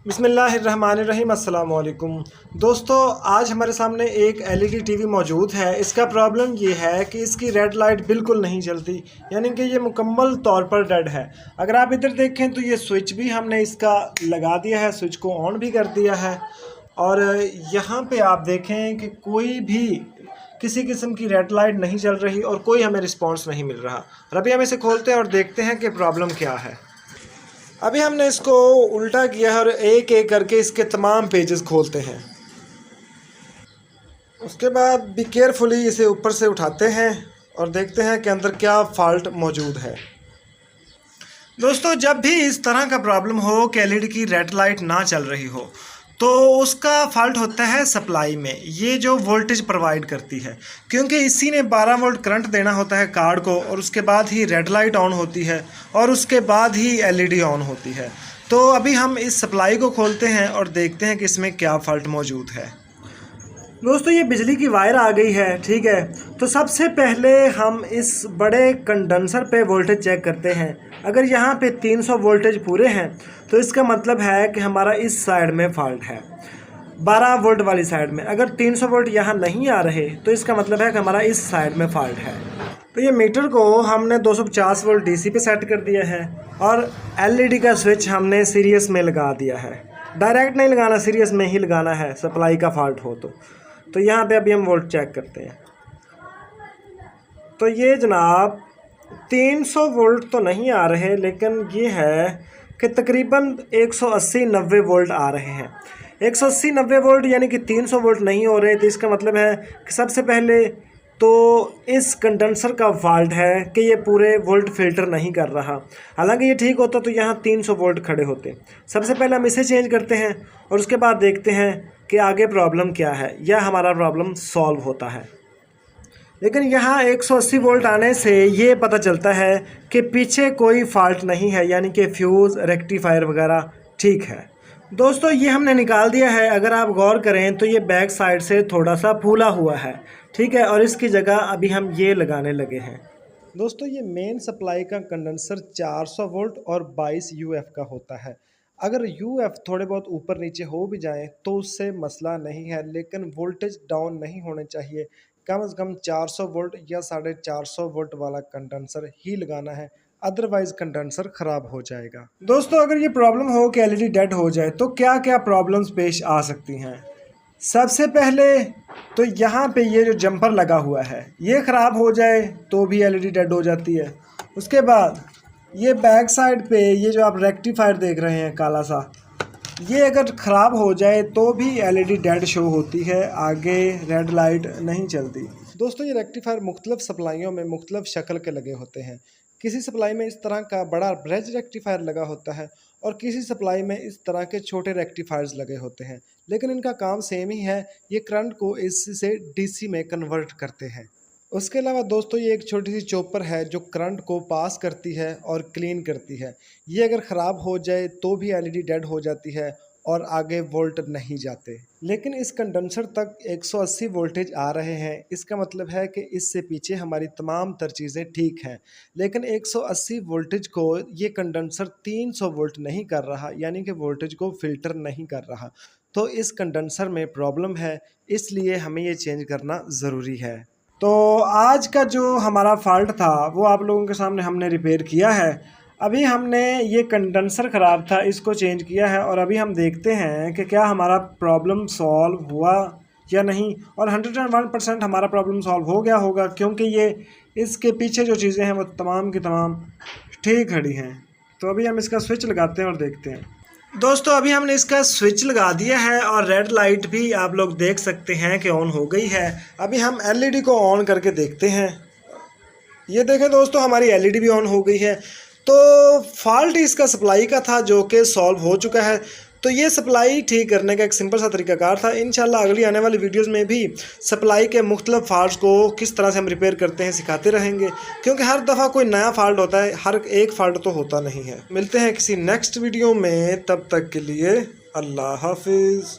बिस्मिल्लाहिर्रहमानिर्रहीम। अस्सलाम वालेकुम दोस्तों, आज हमारे सामने एक एलईडी टीवी मौजूद है। इसका प्रॉब्लम ये है कि इसकी रेड लाइट बिल्कुल नहीं जलती, यानी कि ये मुकम्मल तौर पर डेड है। अगर आप इधर देखें तो ये स्विच भी हमने इसका लगा दिया है, स्विच को ऑन भी कर दिया है। और यहाँ पे आप देखें कि कोई भी किसी किस्म की रेड लाइट नहीं जल रही और कोई हमें रिस्पॉन्स नहीं मिल रहा। और अभी हम इसे खोलते हैं और देखते हैं कि प्रॉब्लम क्या है। अभी हमने इसको उल्टा किया है और एक एक करके इसके तमाम पेजेस खोलते हैं। उसके बाद भी केयरफुली इसे ऊपर से उठाते हैं और देखते हैं कि अंदर क्या फॉल्ट मौजूद है। दोस्तों, जब भी इस तरह का प्रॉब्लम हो कि एलईडी की रेड लाइट ना चल रही हो तो उसका फॉल्ट होता है सप्लाई में, ये जो वोल्टेज प्रोवाइड करती है, क्योंकि इसी ने 12 वोल्ट करंट देना होता है कार्ड को और उसके बाद ही रेड लाइट ऑन होती है और उसके बाद ही एलईडी ऑन होती है। तो अभी हम इस सप्लाई को खोलते हैं और देखते हैं कि इसमें क्या फॉल्ट मौजूद है। दोस्तों, ये बिजली की वायर आ गई है, ठीक है। तो सबसे पहले हम इस बड़े कंडेंसर पे वोल्टेज चेक करते हैं। अगर यहाँ पे 300 वोल्टेज पूरे हैं तो इसका मतलब है कि हमारा इस साइड में फॉल्ट है, 12 वोल्ट वाली साइड में। अगर 300 वोल्ट यहाँ नहीं आ रहे तो इसका मतलब है कि हमारा इस साइड में फॉल्ट है। तो ये मीटर को हमने 250 वोल्ट डीसी पे सेट कर दिया है और एलईडी का स्विच हमने सीरीज में लगा दिया है। डायरेक्ट नहीं लगाना, सीरीज में ही लगाना है सप्लाई का फॉल्ट हो तो यहाँ पे अभी हम वोल्ट चेक करते हैं। तो ये जनाब 300 वोल्ट तो नहीं आ रहे, लेकिन ये है कि तकरीबन 180-90 वोल्ट आ रहे हैं। 180-90 वोल्ट यानी कि 300 वोल्ट नहीं हो रहे। तो इसका मतलब है कि सबसे पहले तो इस कंडेंसर का फॉल्ट है कि ये पूरे वोल्ट फ़िल्टर नहीं कर रहा। हालांकि ये ठीक होता तो यहाँ 300 वोल्ट खड़े होते। सबसे पहले हम इसे चेंज करते हैं और उसके बाद देखते हैं कि आगे प्रॉब्लम क्या है या हमारा प्रॉब्लम सॉल्व होता है। लेकिन यहाँ 180 वोल्ट आने से ये पता चलता है कि पीछे कोई फॉल्ट नहीं है, यानी कि फ्यूज़ रेक्टिफायर वगैरह ठीक है। दोस्तों, ये हमने निकाल दिया है। अगर आप गौर करें तो ये बैक साइड से थोड़ा सा फूला हुआ है, ठीक है। और इसकी जगह अभी हम ये लगाने लगे हैं। दोस्तों, ये मेन सप्लाई का कंडेंसर 400 वोल्ट और 22 यूएफ का होता है। अगर यूएफ थोड़े बहुत ऊपर नीचे हो भी जाएं तो उससे मसला नहीं है, लेकिन वोल्टेज डाउन नहीं होने चाहिए। कम से कम 400 वोल्ट या 450 वोल्ट वाला कंडेंसर ही लगाना है, अदरवाइज कंडेंसर ख़राब हो जाएगा। दोस्तों, अगर ये प्रॉब्लम हो कि एलईडी डेड हो जाए तो क्या क्या प्रॉब्लम्स पेश आ सकती हैं। सबसे पहले तो यहाँ पे ये जो जंपर लगा हुआ है ये ख़राब हो जाए तो भी एलईडी डेड हो जाती है। उसके बाद ये बैक साइड पे ये जो आप रेक्टिफायर देख रहे हैं काला सा, ये अगर ख़राब हो जाए तो भी एलईडी डेड शो होती है, आगे रेड लाइट नहीं चलती। दोस्तों, ये रेक्टिफायर मुख्तलिफ सप्लाइयों में मुख्तलिफ शक्ल के लगे होते हैं। किसी सप्लाई में इस तरह का बड़ा ब्रिज रेक्टिफायर लगा होता है और किसी सप्लाई में इस तरह के छोटे रेक्टिफायर्स लगे होते हैं, लेकिन इनका काम सेम ही है। ये करंट को एसी से डीसी में कन्वर्ट करते हैं। उसके अलावा दोस्तों, ये एक छोटी सी चॉपर है जो करंट को पास करती है और क्लीन करती है। ये अगर ख़राब हो जाए तो भी एलईडी डेड हो जाती है और आगे वोल्ट नहीं जाते। लेकिन इस कंडेंसर तक 180 वोल्टेज आ रहे हैं, इसका मतलब है कि इससे पीछे हमारी तमाम तर चीज़ें ठीक हैं। लेकिन 180 वोल्टेज को ये कंडेंसर 300 वोल्ट नहीं कर रहा, यानी कि वोल्टेज को फ़िल्टर नहीं कर रहा। तो इस कंडेंसर में प्रॉब्लम है, इसलिए हमें ये चेंज करना ज़रूरी है। तो आज का जो हमारा फॉल्ट था वो आप लोगों के सामने हमने रिपेयर किया है। अभी हमने ये कंडेंसर ख़राब था, इसको चेंज किया है और अभी हम देखते हैं कि क्या हमारा प्रॉब्लम सॉल्व हुआ या नहीं। और 101% हमारा प्रॉब्लम सॉल्व हो गया होगा, क्योंकि ये इसके पीछे जो चीज़ें हैं वो तमाम की तमाम ठीक खड़ी हैं। तो अभी हम इसका स्विच लगाते हैं और देखते हैं। दोस्तों, अभी हमने इसका स्विच लगा दिया है और रेड लाइट भी आप लोग देख सकते हैं कि ऑन हो गई है। अभी हम एलईडी को ऑन करके देखते हैं। ये देखें दोस्तों, हमारी एलईडी भी ऑन हो गई है। तो फॉल्ट इसका सप्लाई का था जो कि सॉल्व हो चुका है। तो ये सप्लाई ठीक करने का एक सिंपल सा तरीकाकार था। इंशाल्लाह अगली आने वाली वीडियोस में भी सप्लाई के मुख्तलिफ फॉल्ट्स को किस तरह से हम रिपेयर करते हैं सिखाते रहेंगे, क्योंकि हर दफ़ा कोई नया फॉल्ट होता है, हर एक फॉल्ट तो होता नहीं है। मिलते हैं किसी नेक्स्ट वीडियो में, तब तक के लिए अल्लाह हाफिज़।